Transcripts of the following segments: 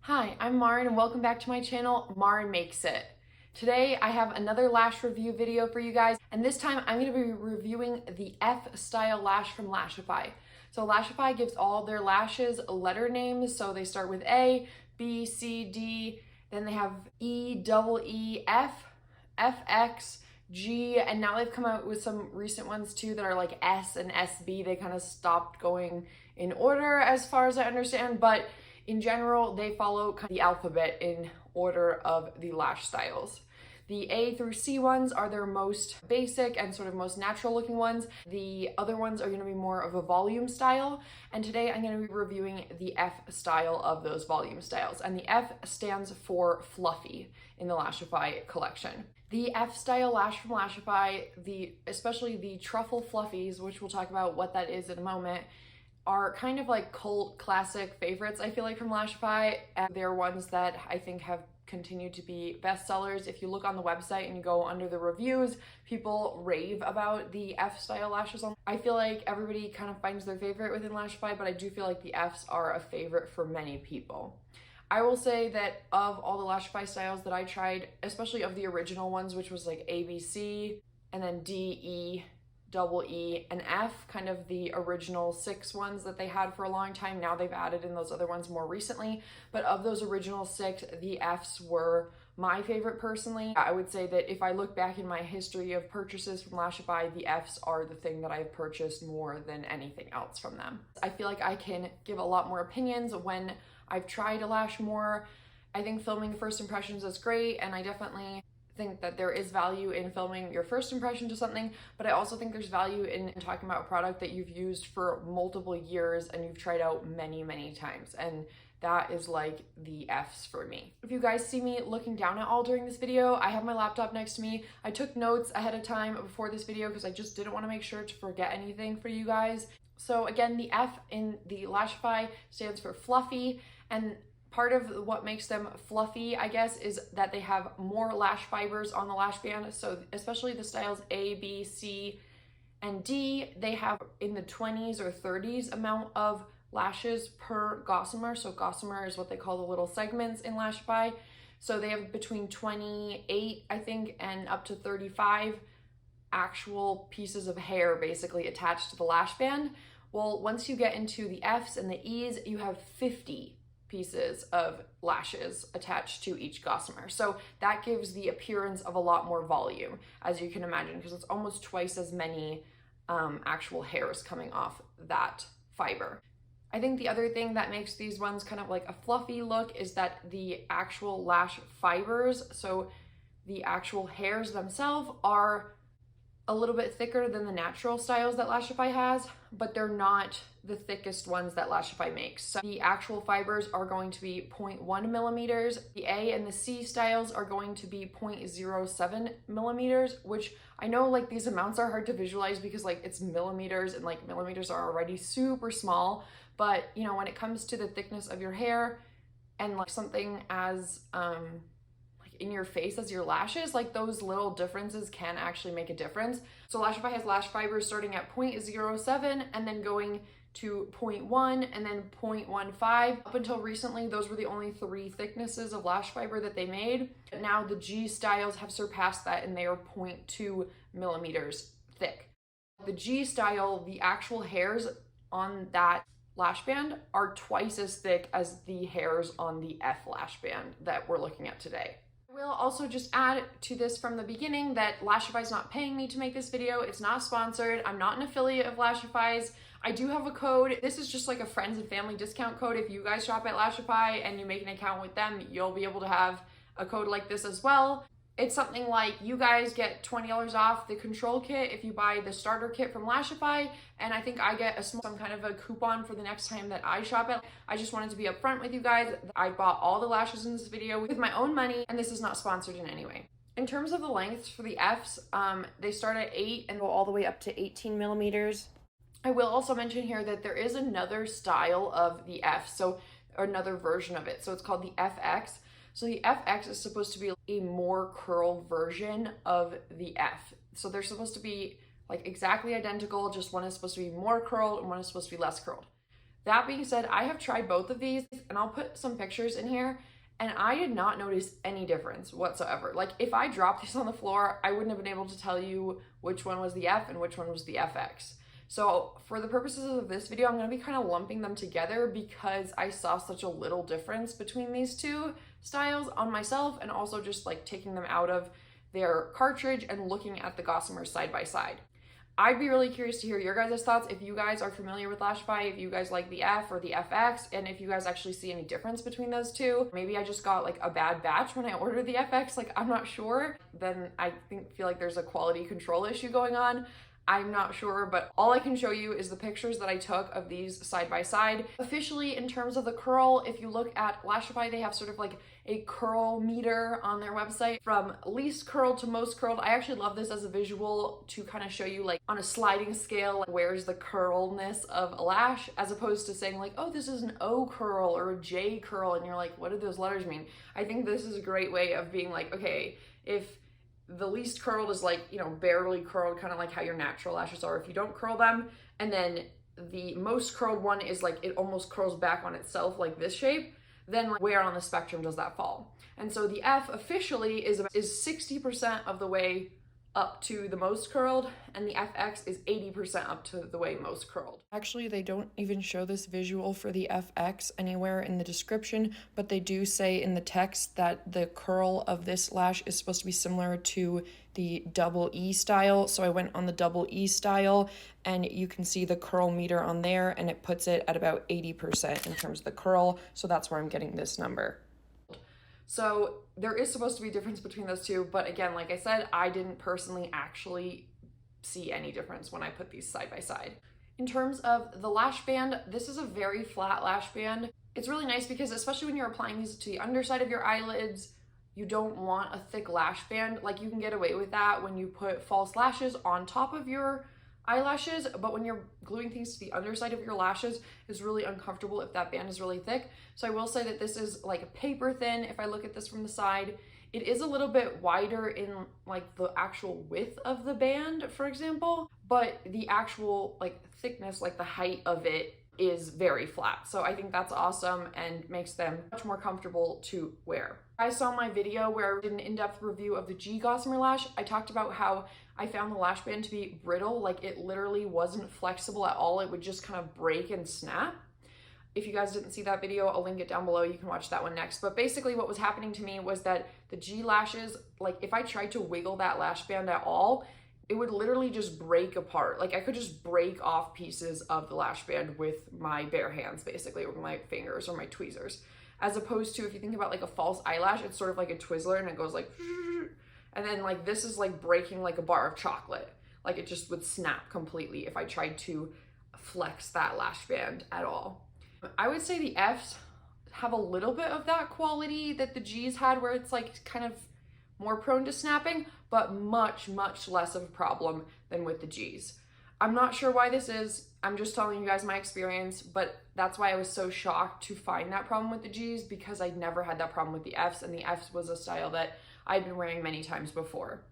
Hi, I'm Maren and welcome back to my channel, Maren Makes It. Today I have another lash review video for you guys, and this time I'm going to be reviewing the F style lash from Lashify. So Lashify gives all their lashes letter names, so they start with A, B, C, D, then they have E, double E, F, FX, G, and now they've come out with some recent ones too that are like S and SB. They kind of stopped going in order as far as I understand, but in general, they follow kind of the alphabet in order of the lash styles. The A through C ones are their most basic and sort of most natural looking ones. The other ones are going to be more of a volume style. And today I'm going to be reviewing the F style of those volume styles. And the F stands for fluffy in the Lashify collection. The F style lash from Lashify, especially the truffle fluffies, which we'll talk about what that is in a moment, are kind of like cult classic favorites, I feel like, from Lashify, and they're ones that I think have continued to be bestsellers. If you look on the website and you go under the reviews, people rave about the F style lashes. I feel like everybody kind of finds their favorite within Lashify, but I do feel like the Fs are a favorite for many people. I will say that of all the Lashify styles that I tried, especially of the original ones, which was like ABC and then D, E, double E, and F, kind of the original 6 ones that they had for a long time. Now they've added in those other ones more recently, but of those original 6, the Fs were my favorite personally. I would say that if I look back in my history of purchases from Lashify, the Fs are the thing that I've purchased more than anything else from them. I feel like I can give a lot more opinions when I've tried a lash more. I think filming first impressions is great, and I definitely think that there is value in filming your first impression to something, but I also think there's value in talking about a product that you've used for multiple years and you've tried out many times, and that is like the Fs for me. If you guys see me looking down at all during this video, I have my laptop next to me. I took notes ahead of time before this video because I just didn't want to make sure to forget anything for you guys. So again, the F in the Lashify stands for fluffy, and part of what makes them fluffy, I guess, is that they have more lash fibers on the lash band. So especially the styles A, B, C, and D, they have in the 20s or 30s amount of lashes per gossamer. So gossamer is what they call the little segments in Lashify. So they have between 28, I think, and up to 35 actual pieces of hair basically attached to the lash band. Well, once you get into the Fs and the Es, you have 50 pieces of lashes attached to each gossamer. So that gives the appearance of a lot more volume, as you can imagine, because it's almost twice as many actual hairs coming off that fiber. I think the other thing that makes these ones kind of like a fluffy look is that the actual lash fibers, so the actual hairs themselves, are a little bit thicker than the natural styles that Lashify has, but they're not the thickest ones that Lashify makes. So the actual fibers are going to be 0.1 millimeters. The A and the C styles are going to be 0.07 millimeters, which I know like these amounts are hard to visualize because like it's millimeters, and like millimeters are already super small. But you know, when it comes to the thickness of your hair and like something as in your face as your lashes, like those little differences can actually make a difference. So Lashify has lash fibers starting at 0.07 and then going to 0.1 and then 0.15. Up until recently, those were the only 3 thicknesses of lash fiber that they made. But now the G styles have surpassed that and they are 0.2 millimeters thick. The G style, the actual hairs on that lash band are twice as thick as the hairs on the F lash band that we're looking at today. I will also just add to this from the beginning that Lashify is not paying me to make this video. It's not sponsored. I'm not an affiliate of Lashify's. I do have a code. This is just like a friends and family discount code. If you guys shop at Lashify and you make an account with them, you'll be able to have a code like this as well. It's something like you guys get $20 off the control kit if you buy the starter kit from Lashify, and I think I get some kind of a coupon for the next time that I shop at. I just wanted to be upfront with you guys. I bought all the lashes in this video with my own money, and this is not sponsored in any way. In terms of the lengths for the Fs, they start at 8 and go all the way up to 18 millimeters. I will also mention here that there is another style of the F, so another version of it. So it's called the FX. So the FX is supposed to be a more curled version of the F. So they're supposed to be like exactly identical, just one is supposed to be more curled and one is supposed to be less curled. That being said, I have tried both of these, and I'll put some pictures in here, and I did not notice any difference whatsoever. Like, if I dropped these on the floor, I wouldn't have been able to tell you which one was the F and which one was the FX. So for the purposes of this video, I'm going to be kind of lumping them together because I saw such a little difference between these two styles on myself, and also just like taking them out of their cartridge and looking at the Gossamers side by side. I'd be really curious to hear your guys' thoughts if you guys are familiar with Lashify, if you guys like the F or the FX, and if you guys actually see any difference between those two. Maybe I just got like a bad batch when I ordered the FX, like I'm not sure. Then I feel like there's a quality control issue going on. I'm not sure, but all I can show you is the pictures that I took of these side by side. Officially, in terms of the curl, if you look at Lashify, they have sort of like a curl meter on their website from least curled to most curled. I actually love this as a visual to kind of show you like on a sliding scale, like where's the curlness of a lash, as opposed to saying like, oh, this is an O curl or a J curl, and you're like, what do those letters mean? I think this is a great way of being like, okay, if the least curled is like, you know, barely curled, kind of like how your natural lashes are if you don't curl them. And then the most curled one is like, it almost curls back on itself like this shape. Then like, where on the spectrum does that fall? And so the F officially is 60% of the way up to the most curled, and the FX is 80% up to the way most curled. Actually, they don't even show this visual for the FX anywhere in the description, but they do say in the text that the curl of this lash is supposed to be similar to the double E style. So I went on the double E style, and you can see the curl meter on there, and it puts it at about 80% in terms of the curl. So that's where I'm getting this number. So there is supposed to be a difference between those two, but again, like I said, I didn't personally actually see any difference when I put these side by side. In terms of the lash band, this is a very flat lash band. It's really nice because especially when you're applying these to the underside of your eyelids, you don't want a thick lash band. Like, you can get away with that when you put false lashes on top of your eyelashes, but when you're gluing things to the underside of your lashes, it's really uncomfortable if that band is really thick. So I will say that this is like paper thin. If I look at this from the side, it is a little bit wider in like the actual width of the band, for example, but the actual like thickness, like the height of it, is very flat. So I think that's awesome and makes them much more comfortable to wear. I saw my video where I did an in-depth review of the G Gossamer lash. I talked about how I found the lash band to be brittle, like it literally wasn't flexible at all. It would just kind of break and snap. If you guys didn't see that video, I'll link it down below. You can watch that one next. But basically what was happening to me was that the G lashes, like if I tried to wiggle that lash band at all, it would literally just break apart. Like I could just break off pieces of the lash band with my bare hands, basically, or my fingers or my tweezers. As opposed to if you think about like a false eyelash, it's sort of like a Twizzler and it goes like, and then like this is like breaking like a bar of chocolate. Like it just would snap completely if I tried to flex that lash band at all. I would say the Fs have a little bit of that quality that the Gs had, where it's like kind of more prone to snapping, but much, much less of a problem than with the Gs. I'm not sure why this is. I'm just telling you guys my experience, but that's why I was so shocked to find that problem with the Gs, because I'd never had that problem with the Fs, and the Fs was a style that I'd been wearing many times before.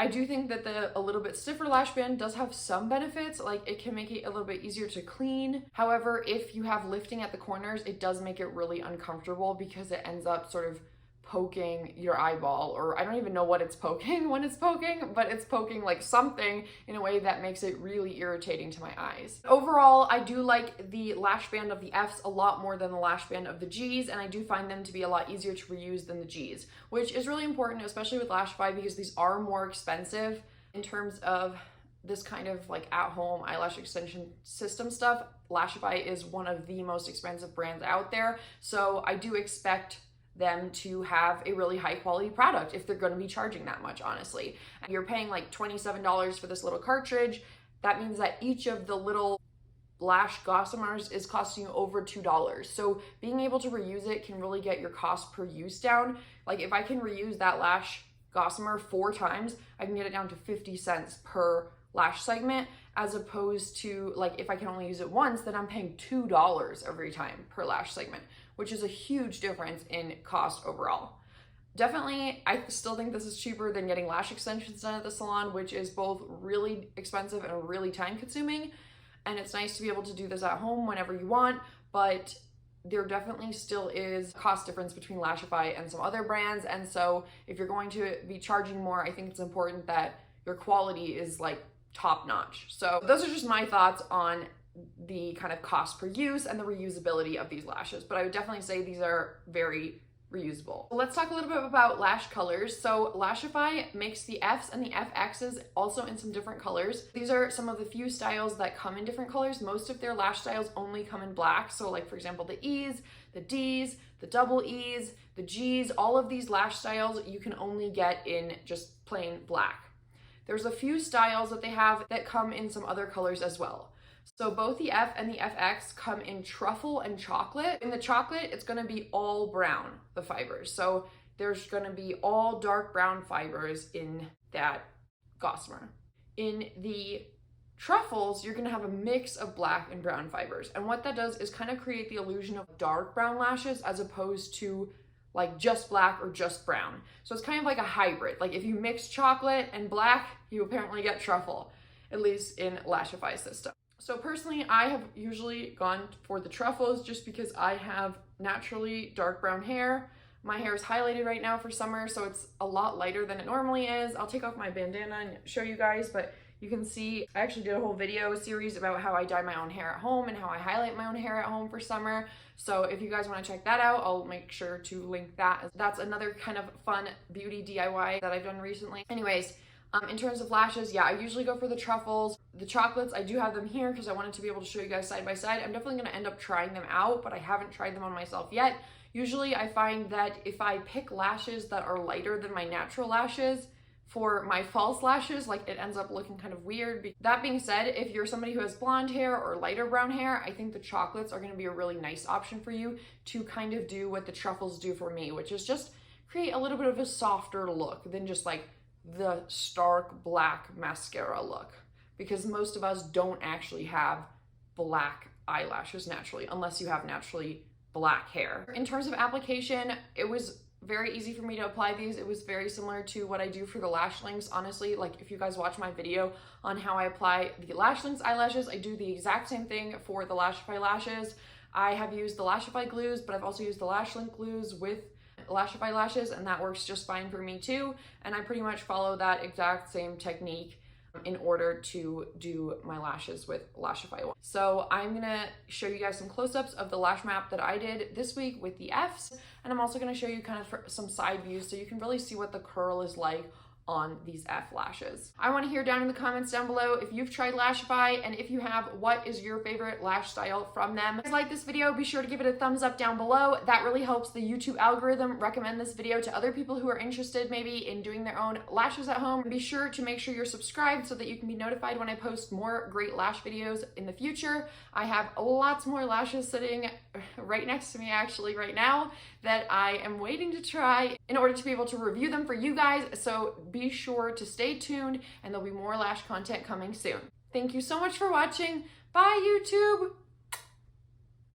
I do think that a little bit stiffer lash band does have some benefits, like it can make it a little bit easier to clean. However, if you have lifting at the corners, it does make it really uncomfortable because it ends up sort of poking your eyeball, or I don't even know what it's poking when it's poking, but it's poking like something in a way that makes it really irritating to my eyes. Overall, I do like the lash band of the Fs a lot more than the lash band of the Gs, and I do find them to be a lot easier to reuse than the Gs, which is really important, especially with Lashify, because these are more expensive in terms of this kind of like at-home eyelash extension system stuff. Lashify is one of the most expensive brands out there, so I do expect them to have a really high quality product if they're going to be charging that much, honestly. You're paying like $27 for this little cartridge. That means that each of the little lash gossamers is costing you over $2. So being able to reuse it can really get your cost per use down. Like if I can reuse that lash gossamer 4 times, I can get it down to 50 cents per lash segment, as opposed to like if I can only use it once, then I'm paying $2 every time per lash segment, which is a huge difference in cost overall. Definitely, I still think this is cheaper than getting lash extensions done at the salon, which is both really expensive and really time consuming. and it's nice to be able to do this at home whenever you want, but there definitely still is a cost difference between Lashify and some other brands. And so if you're going to be charging more, I think it's important that your quality is like top notch. So those are just my thoughts on the kind of cost per use and the reusability of these lashes, but I would definitely say these are very reusable. Let's talk a little bit about lash colors. So Lashify makes the Fs and the FXs also in some different colors. These are some of the few styles that come in different colors. Most of their lash styles only come in black. So like for example, the E's, the D's, the double E's, the G's, all of these lash styles you can only get in just plain black. There's a few styles that they have that come in some other colors as well. So both the F and the FX come in truffle and chocolate. In the chocolate, it's gonna be all brown, the fibers. So there's gonna be all dark brown fibers in that gossamer. In the truffles, you're gonna have a mix of black and brown fibers. And what that does is kind of create the illusion of dark brown lashes as opposed to like just black or just brown. So it's kind of like a hybrid. Like if you mix chocolate and black, you apparently get truffle, at least in Lashify's system. So personally, I have usually gone for the truffles just because I have naturally dark brown hair. My hair is highlighted right now for summer, so it's a lot lighter than it normally is. I'll take off my bandana and show you guys, but you can see I actually did a whole video series about how I dye my own hair at home and how I highlight my own hair at home for summer. So if you guys want to check that out, I'll make sure to link that. That's another kind of fun beauty DIY that I've done recently. Anyways, in terms of lashes, yeah, I usually go for the truffles. The chocolates, I do have them here because I wanted to be able to show you guys side by side. I'm definitely going to end up trying them out, but I haven't tried them on myself yet. Usually I find that if I pick lashes that are lighter than my natural lashes for my false lashes, like it ends up looking kind of weird. That being said, if you're somebody who has blonde hair or lighter brown hair, I think the chocolates are going to be a really nice option for you to kind of do what the truffles do for me, which is just create a little bit of a softer look than just like the stark black mascara look, because most of us don't actually have black eyelashes naturally unless you have naturally black hair. In terms of application, it was very easy for me to apply these. It was very similar to what I do for the lash links. Honestly, like if you guys watch my video on how I apply the lash links eyelashes, I do the exact same thing for the Lashify lashes. I have used the Lashify glues, but I've also used the lash link glues with Lashify lashes, and that works just fine for me too. And I pretty much follow that exact same technique in order to do my lashes with Lashify. So I'm gonna show you guys some close-ups of the lash map that I did this week with the Fs, and I'm also gonna show you kind of some side views so you can really see what the curl is like on these F lashes. I want to hear down in the comments down below if you've tried Lashify, and if you have, what is your favorite lash style from them. If you like this video, be sure to give it a thumbs up down below. That really helps the YouTube algorithm recommend this video to other people who are interested maybe in doing their own lashes at home. Be sure to make sure you're subscribed so that you can be notified when I post more great lash videos in the future. I have lots more lashes sitting right next to me actually right now that I am waiting to try in order to be able to review them for you guys. So be sure to stay tuned, and there'll be more lash content coming soon. Thank you so much for watching. Bye, YouTube.